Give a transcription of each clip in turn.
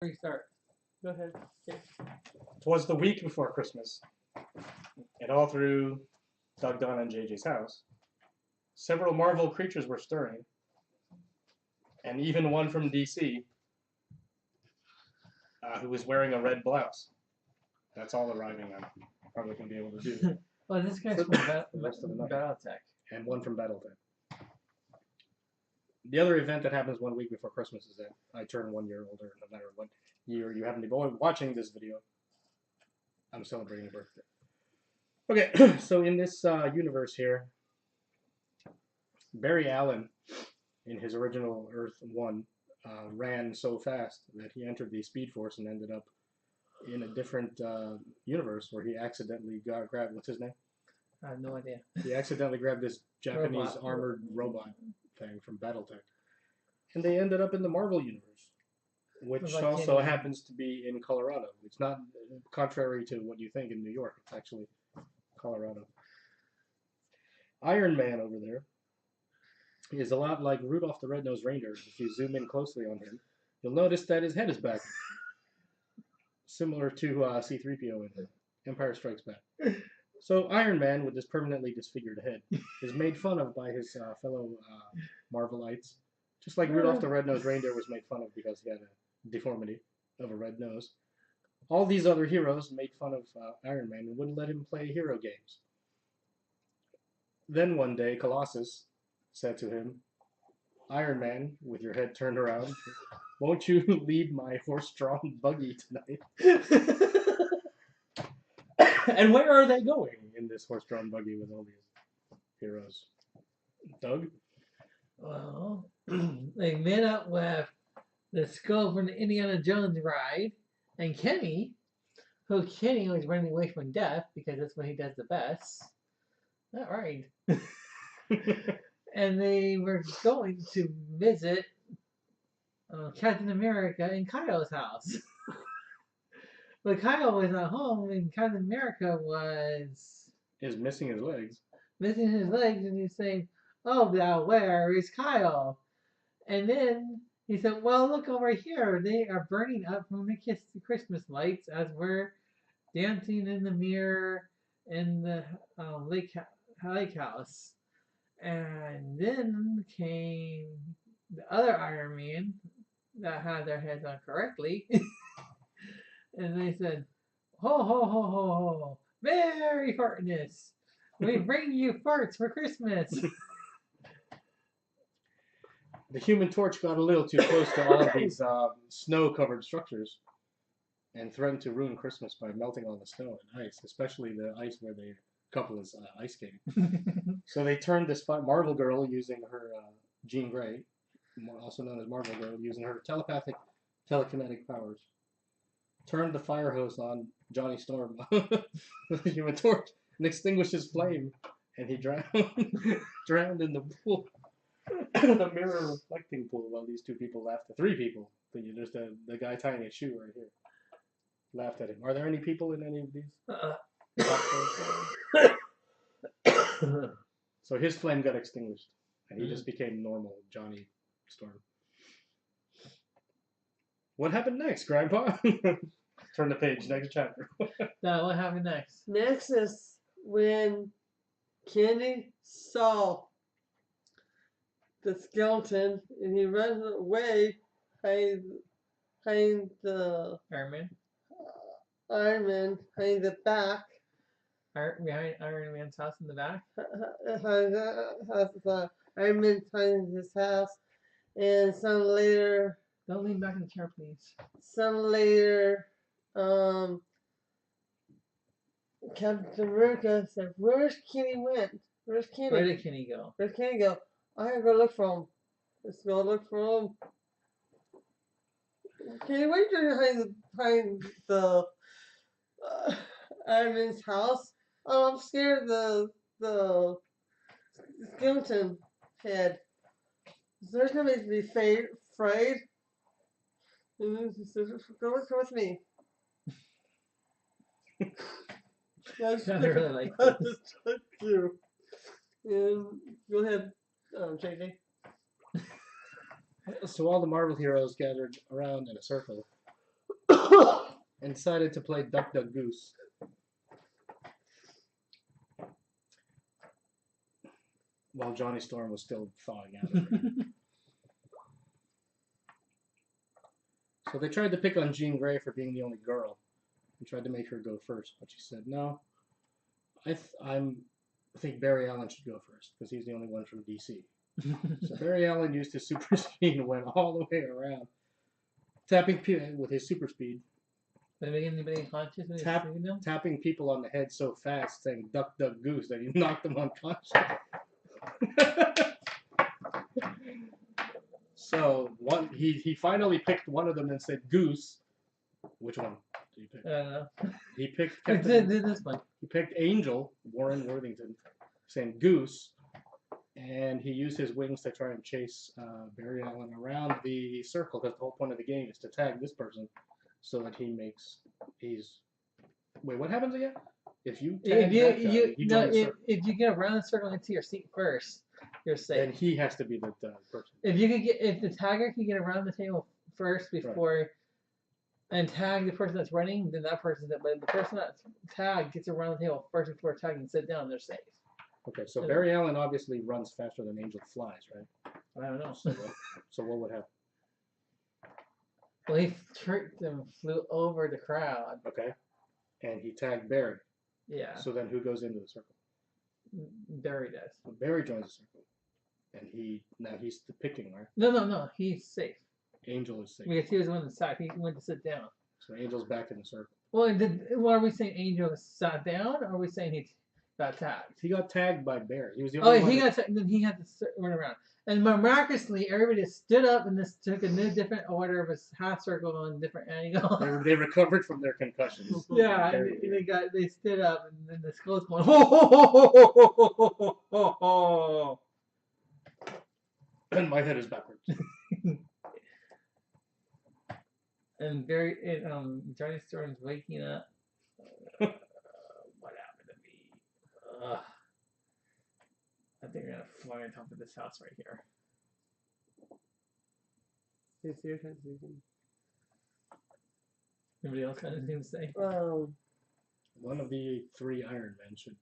Restart. Go ahead. Okay. Twas the week before Christmas, and all through Doug, Donna, and JJ's house, several Marvel creatures were stirring, and even one from DC who was wearing a red blouse. That's all arriving I'm probably going to be able to do. Well, this guy's For from the rest of the night. Battletech. And one from Battletech. The other event that happens 1 week before Christmas is that I turn 1 year older, no matter what year you happen to be watching this video. I'm celebrating a birthday. Okay, so in this universe here, Barry Allen, in his original Earth 1, ran so fast that he entered the Speed Force and ended up in a different universe where he accidentally grabbed, what's his name? I have no idea. He accidentally grabbed this Japanese armored robot thing from Battletech. And they ended up in the Marvel universe, which Like also happens to be in Colorado. It's not contrary to what you think in New York. It's actually Colorado. Iron Man over there is a lot like Rudolph the Red-Nosed Reindeer. If you zoom in closely on him, you'll notice that his head is back. Similar to C-3PO in Empire Strikes Back. So Iron Man, with this permanently disfigured head, is made fun of by his fellow Marvelites, just like Rudolph the Red-Nosed Reindeer was made fun of because he had a deformity of a red nose. All these other heroes made fun of Iron Man and wouldn't let him play hero games. Then one day, Colossus said to him, Iron Man, with your head turned around, won't you lead my horse-drawn buggy tonight? And where are they going in this horse-drawn buggy with all these heroes? Doug? Well, they met up with the Skull from the Indiana Jones ride, and Kenny, who Kenny was running away from death because that's what he does the best. Not right. And they were going to visit Captain America in Kyle's house. But Kyle was at home, and Captain America is missing his legs. Missing his legs, and he's saying, "Oh, now where is Kyle?" And then he said, "Well, look over here. They are burning up from the Christmas lights as we're dancing in the mirror in the lake house." And then came the other Iron Man that had their heads on correctly. And they said, "Ho, ho, ho, ho, ho. Merry Fartness. We bring you farts for Christmas." The Human Torch got a little too close to all of these snow-covered structures and threatened to ruin Christmas by melting all the snow and ice, especially the ice where the couple is ice skating. So they turned this Marvel girl using her Jean Grey, also known as Marvel Girl, using her telepathic telekinetic powers, turned the fire hose on Johnny Storm, the Human Torch, and extinguished his flame, and he drowned in the pool. The mirror reflecting pool while these two people laughed at. Three people. There's the guy tying a shoe right here. Laughed at him. Are there any people in any of these? So his flame got extinguished, and he just became normal Johnny Storm. What happened next, Grandpa? Turn the page, next chapter. Now, what happened next? Next is when Kenny saw the skeleton and he runs away behind the Iron Man? Iron Man, behind the back. Behind Iron Man's house in the back? Iron Man behind his house. And some later... Don't lean back in the chair, please. Some later... Captain America said, "Where's Kenny went? Where's Kenny? Where did Kenny go? Where's Kenny go? I gotta go look for him. Let's go look for him." Kenny, wait behind the Iron Man's house. Oh, I'm scared of the skeleton head. There's gonna make me afraid. Go with me. I really like this. Thank you. Go ahead, JJ. So all the Marvel heroes gathered around in a circle and decided to play Duck Duck Goose. While Johnny Storm was still thawing out. So they tried to pick on Jean Grey for being the only girl, and tried to make her go first, but she said no. I think Barry Allen should go first because he's the only one from DC. So Barry Allen used his super speed and went all the way around, tapping people with his super speed. Did it make anybody conscious when Tapping people on the head so fast, saying "Duck, Duck, Goose" that he knocked them unconscious. So he finally picked one of them and said Goose. Which one did he pick? I don't know. He picked Did this one. He picked Angel, Warren Worthington, saying Goose, and he used his wings to try and chase Barry Allen around the circle because the whole point of the game is to tag this person so that Wait, what happens again? If you tag that guy, if you get around the circle into your seat first, you're safe. Then he has to be the person. If the tagger can get around the table first before and tag the person that's running, then that person but the person that's tagged gets around the table first before tagging and sit down, they're safe. Okay, so Barry Allen obviously runs faster than Angel flies, right? I don't know. So what would happen? Well, he tricked and flew over the crowd. Okay. And he tagged Barry. Yeah. So then who goes into the circle? Barry does. Well, Barry joins the circle. And he's the picking, right? No. He's safe. Angel is safe. Because he was the one that sat. He went to sit down. So Angel's back in the circle. Well, are we saying Angel sat down, or are we saying he got tagged? He got tagged by Barry. He was the only one. He got tagged, then he had to run around. And miraculously, everybody stood up and this took a new different order of a half circle on different angles. They recovered from their concussions. Yeah, and they stood up, and then the skull's going ho ho ho ho ho ho ho ho. And my head is backwards. And Johnny Storm's waking up. What happened to me? I think I'm gonna fly on top of this house right here. Anybody else got anything to say? One of the 3 Iron Men should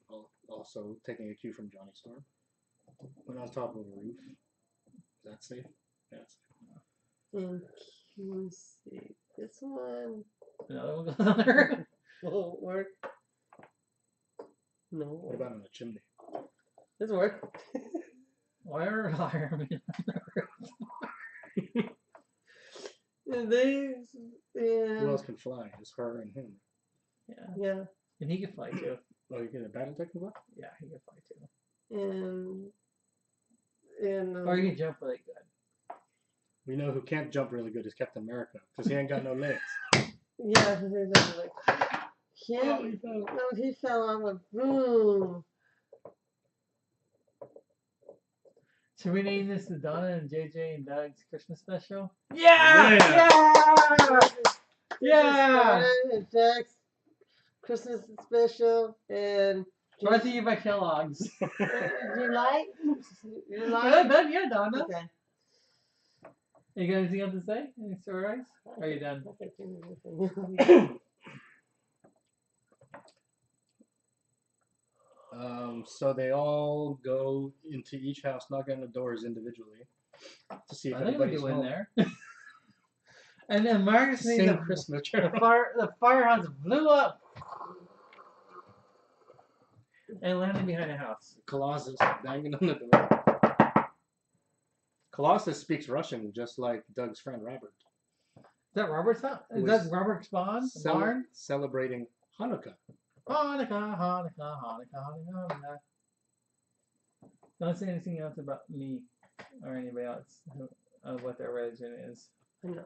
also, taking a cue from Johnny Storm, went on top of a roof. Is that safe? Yeah, it's safe. Let's see. This one Another one goes on there. won't work. No. What about on the chimney? This work. Why are firemen? Who else can fly? It's her and him. Yeah. And he can fly too. Oh, you get a battle tech fly? Yeah, he can fly too. And Or he can jump really good. We know who can't jump really good is Captain America because he ain't got no legs. Yeah, he fell on a boom. Should we name this the Donna and JJ and Doug's Christmas special? Yeah! And Jack's Christmas special and Brought to you by Kellogg's. You like? Yeah, Donna. Okay. You got anything else to say? Any stories? Are you done? So they all go into each house, knock on the doors individually to see if anybody's home. There. And then Marcus made the Christmas the firehouse blew up and landed behind a house. Colossus banging on the door. Colossus speaks Russian, just like Doug's friend Robert. Is that Robert's house? Is that Robert's barn? Celebrating Hanukkah. Hanukkah. Don't say anything else about me or anybody else of what their religion is. No.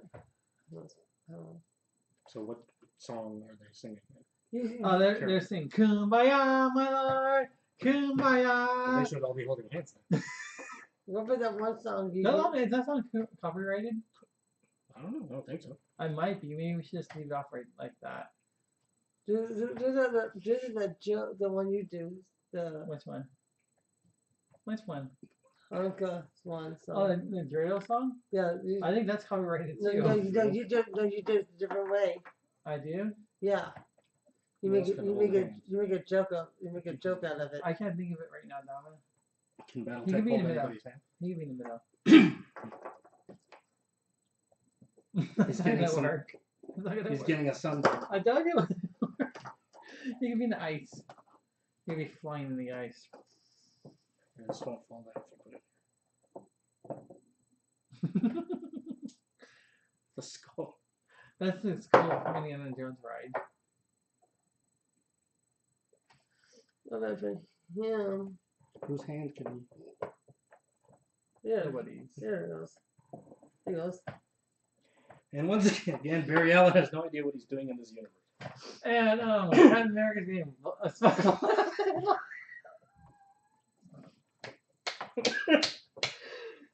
So what song are they singing? Oh, they're singing Kumbaya, my lord, Kumbaya. They should all be holding hands then. What was that one song you No, is that song copyrighted? I don't know. I don't think so. I might be. Maybe we should just leave it off right like that. Do the one you do. Which one? Which one? Hanukkah one song. Oh, the Dreidel song? Yeah. I think that's copyrighted too. No, you did it a different way. I do. Yeah. You Well, make that's it, kinda old hands. you make a joke out of it. I can't think of it right now, Donna. Can battle You tech can be in hold the middle. anybody's hand? You can be in the middle. He's That's not getting gonna some. work. It's not gonna He's work. getting a sunburn. I told you. You can be in the ice. You can be flying in the ice. This won't fall down if you put it. The skull. That's the skull from Indiana Jones ride. What about him? Whose hand can he? Yeah. Nobody's. There it goes. There it goes. And once again, Barry Allen has no idea what he's doing in this universe. And Captain America's being a special.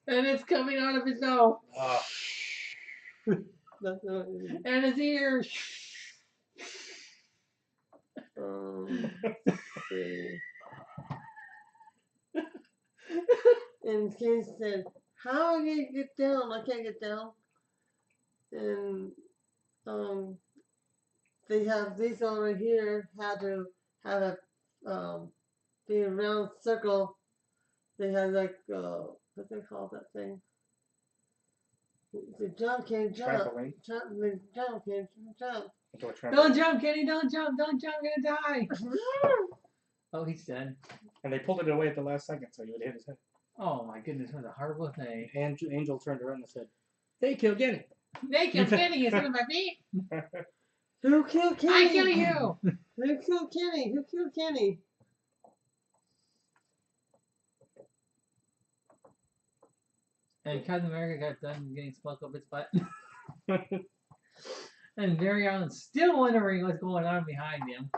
And it's coming out of his mouth. That's not, And his ears. let's see. And Ken said, "How are you gonna get down? I can't get down." And they have these over here. How to have a be a round circle. They have like what they call that thing? The jump, can jump, Trampoline. jump, can jump. Into a trampoline. Don't jump, Kenny. Don't jump. Don't jump. I'm gonna die. Oh, he's dead. And they pulled it away at the last second, so he would hit his head. Oh my goodness, what a horrible thing. And Angel turned around and said, "They killed Kenny." They killed Kenny. He's under my feet. Who killed Kenny? I kill you. Who killed Kenny? Who killed Kenny? And Captain America got done getting smoke up his butt. And Barry Allen's still wondering what's going on behind him.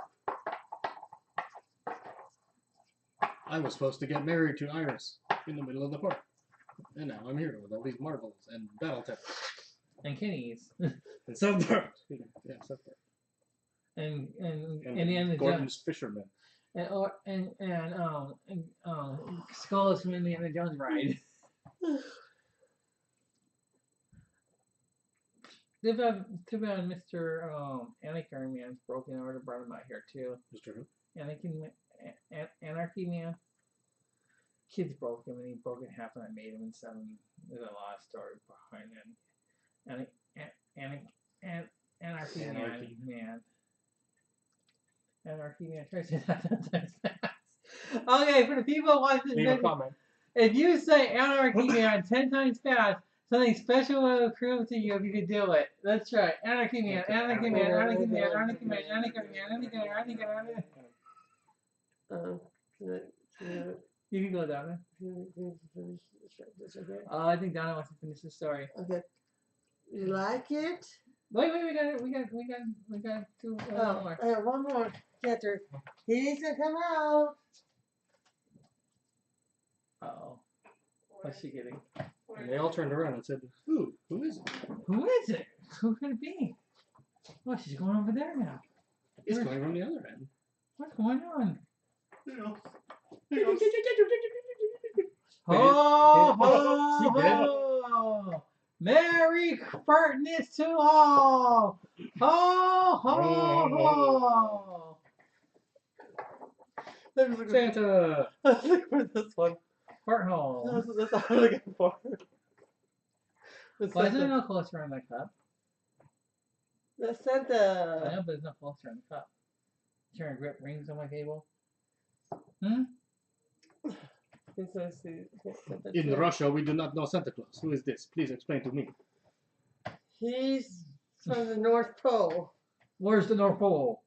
I was supposed to get married to Iris in the middle of the park. And now I'm here with all these marbles and battle tech. And Kenny's. And sunburns. Yeah, sunburns. And And Indiana Jones. Gordon's fisherman. And Skull is from Indiana Jones ride. Too bad Mr. Anakin Man's broken. I would have brought him out here too. Mr. Who? Anarchy Man. Kids broke him and he broke it in half and I made him in seven. There's a lot of story behind it. Anarchy Man. Anarchy Man. Try to say that 10 times fast. Okay, for the people watching, Leave a comment. if you say Anarchy Man 10 times fast, something special will accrue to you if you could do it. Let's try. Anarchy Man, Anarchy Man, Anarchy Man, Anarchy Man, Anarchy Man, Anarchy Man, Anarchy Man. You can go, Donna. I think Donna wants to finish the story. Okay. You like it? Wait, we got two more. One more. Catcher. He needs to come out. Uh-oh. What's she getting? And they all turned around and said, "Who? Who is it?" Who is it? Who could it be? Oh, she's going over there now. It's going from the other end. What's going on? She Ho, ho, ho! Merry Christmas to all! Ho, ho, ho! Santa. I was looking for this one. Fart hole. That's all I'm looking for. Why is there no closer on my cup? That's I Santa. know, but there's no closer on the cup. You trying to grip rings on my table? Hmm? In Russia, we do not know Santa Claus. Who is this? Please explain to me. He's from the North Pole. Where's the North Pole?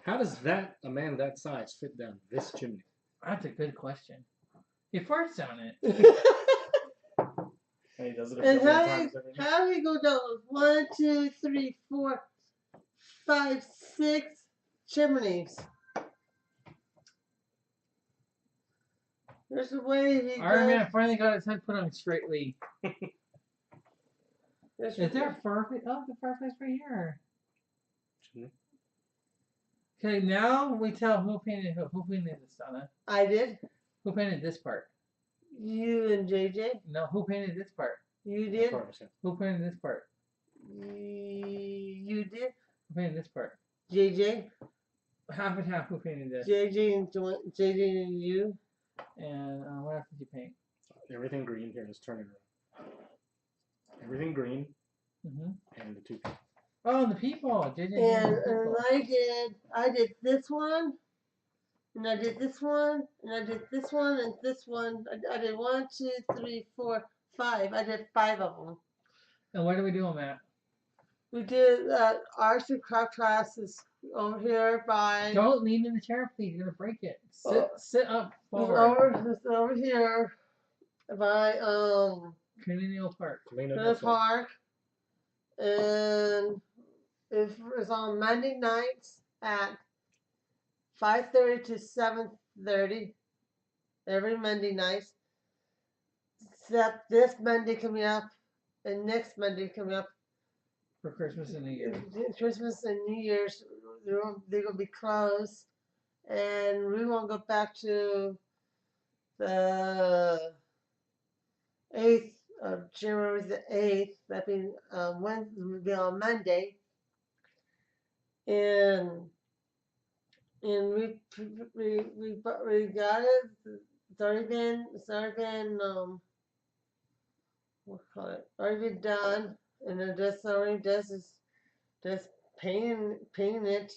How does a man that size fit down this chimney? That's a good question. He farts on it. And he does it a And couple of times every night. how do you go down? 1, 2, 3, 4, 5, 6 chimneys. There's a way he Iron goes. Man finally got his head put on straightly. There's Is there a fireplace? Oh, the fireplace right here. Chimney? Okay, now we tell who painted who. Who painted this, Donna? I did. Who painted this part? You and JJ. No, who painted this part? You did. Who painted this part? You you did? Who painted this part? JJ? Half and half. Who painted this? JJ and JJ and you? And what else did you paint? Everything green. Here, let's turn it around. Everything green Mm-hmm. and the two. Oh, the people. JJ And, the people. I did this one, and I did this one, and I did this one, and this one. I did 1, 2, 3, 4, 5. I did 5 of them. And where do we do them at? We did arts and craft classes over here by. Don't lean in the chair, please. You're gonna break it. Sit up forward. Over here by Colonial Park. the park, and it's on Monday nights at 5:30 to 7:30 every Monday night. Except this Monday coming up and next Monday coming up. For Christmas and New Year. Christmas and New Year's, they're gonna be closed, and we won't go back to the 8th of January the 8th. That being Wednesday, will be on Monday, and we got it. It's already been what call it? Already been done, and it just already does is just painting it.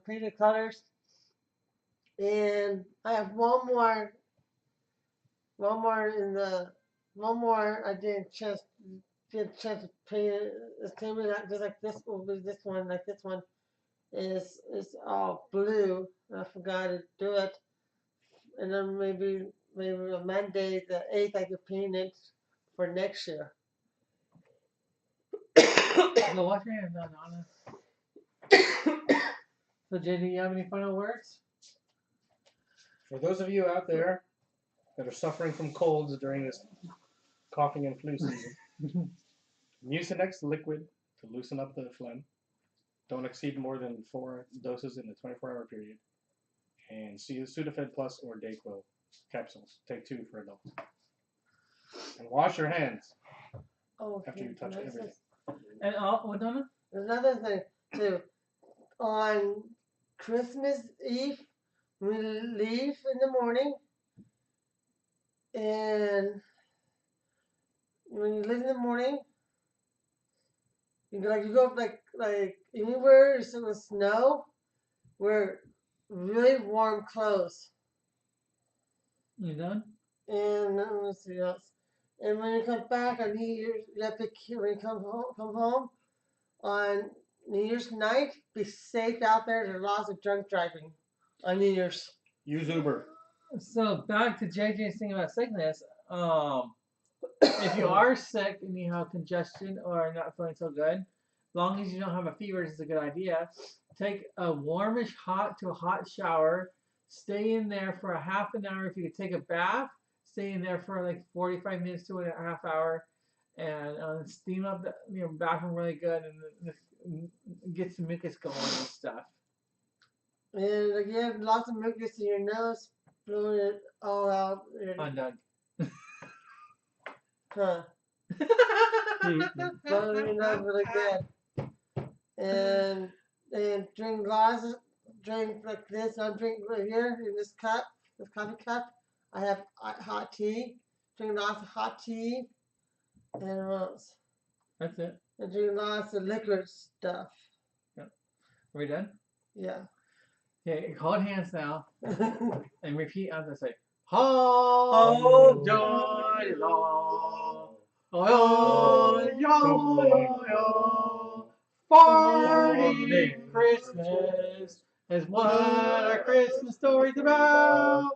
Painted colors, and I have one more I didn't get a chance to paint it. It's gonna be just like this will be this one, like this one is all blue. I forgot to do it, and then maybe on Monday the 8th I could paint it for next year. So wash your hands now, Donna. So JD, do you have any final words? For those of you out there that are suffering from colds during this coughing and flu season, Mucinex liquid to loosen up the phlegm. Don't exceed more than 4 doses in a 24-hour period. And Sudafed Plus or Dayquil capsules. Take 2 for adults. And wash your hands after you touch everything. And what, Donna? Another thing too, on Christmas Eve, we leave in the morning, and when you leave in the morning, you go like anywhere it's with snow, wear really warm clothes. You done? And let me see else. And when you come back on New Year's, when you come home on New Year's night, be safe out there. There's lots of drunk driving on New Year's. Use Uber. So back to JJ's thing about sickness. If you are sick and you have congestion or not feeling so good, as long as you don't have a fever, this is a good idea. Take a warmish hot to a hot shower. Stay in there for a half an hour. If you could take a bath, stay in there for like 45 minutes to a half hour, and steam up the bathroom really good and get some mucus going and stuff. And again, lots of mucus in your nose, blowing it all out. I'm done. Huh. Blowing your nose really good. And drink glasses, drink like this. I drink right here in this cup, this coffee cup. I have hot tea. Drink lots of hot tea. And what else? That's it. And drink lots of liquid stuff. Yep. Are we done? Yeah. Okay, hold hands now and repeat as I say. Oh, Joy long. Oh, yo, party Christmas is what our Christmas story's about.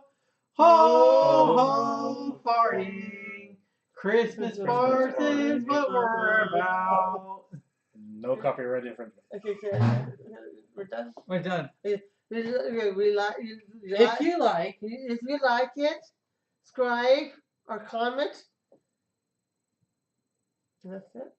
Ho, ho, party. Christmas farce is what we're about. No copyright infringement. Okay, we're done. We're done. If you like it, subscribe or comment. And that's it.